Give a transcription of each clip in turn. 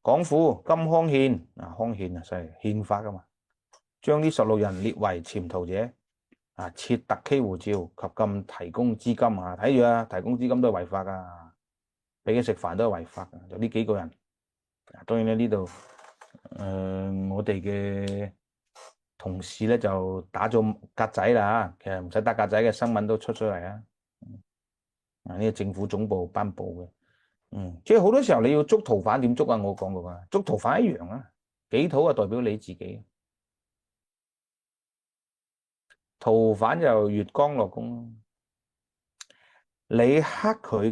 港府金康憲康憲犀利憲法噶嘛，將呢16人列為潛逃者設特區護照及禁提供資金睇住提供資金都係違法噶，俾佢食飯都係違法噶，就呢幾個人。當然咧呢度我哋嘅同事咧就打咗格仔啦，其實唔使打格仔嘅，新聞都出咗嚟啊。呢個政府總部頒布嘅。即係好多時候你要捉逃犯點捉啊？我講過啊，捉逃犯一樣啊，己土啊代表你自己，逃犯就月光落宮，你黑佢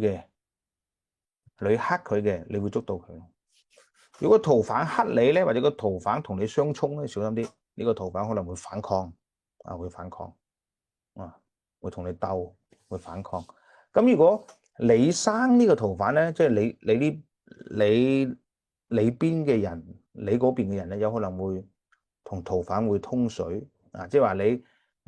嘅，你會捉到佢。如果逃犯黑你咧，或者個逃犯同你相衝咧，小心啲，呢個逃犯可能會反抗會反抗會同你鬥，會反抗。咁如果你生呢個逃犯咧，即係你邊嘅人，你嗰邊嘅人咧，有可能會同逃犯會通水即係話你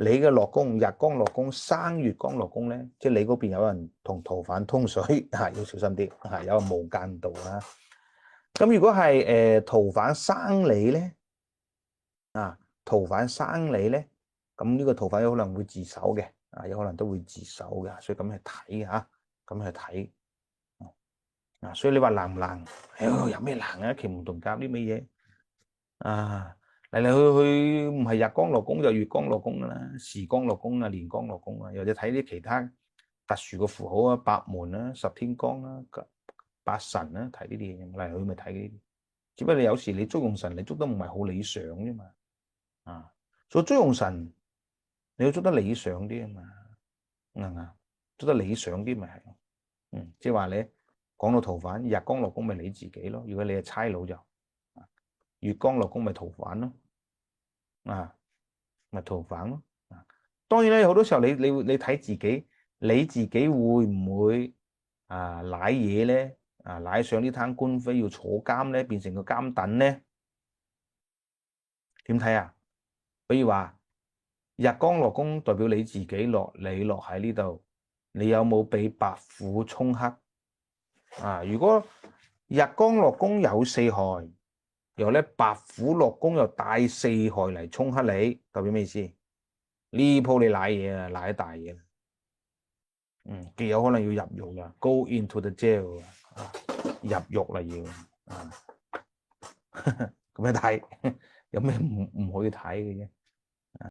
嘅落宮日光落宮生月光落宮咧，即係你嗰邊有人同逃犯通水要小心啲有個無間道啦。咁如果係逃犯生你咧逃犯生你咧，咁呢個逃犯有可能會自首嘅有可能都會自首嘅，所以咁去睇咁去睇所以你話難唔難？有咩難啊？奇門遁甲啲咩嘢嚟嚟去去唔係日光落宮就月光落宮噶啦，時光落宮年光落宮又或者睇啲其他特殊嘅符號八門十天光八神睇呢啲嘢嚟去咪睇呢啲。只不過你有時你捉用神，你捉得唔係好理想啫嘛所以捉用神你要捉得理想啲啊嘛捉得理想啲咪係即係話你講到逃犯日光落宮咪你自己咯，如果你係差佬就月光落宮咪逃犯咯咪逃犯咯當然咧好多時候你睇自己，你自己會唔會舐嘢咧舐上呢攤官非要坐監咧，變成個監躉咧？點睇啊？比如話日光落宮代表你自己落喺呢度，你有冇俾白虎沖克如果日光落宮有4害，然後咧白虎落宮又帶4害嚟沖克你，代表咩意思？呢鋪你舐嘢舐大嘢極有可能要入獄，go into the jail 入獄啦要咁樣睇，有咩唔可以睇嘅啫？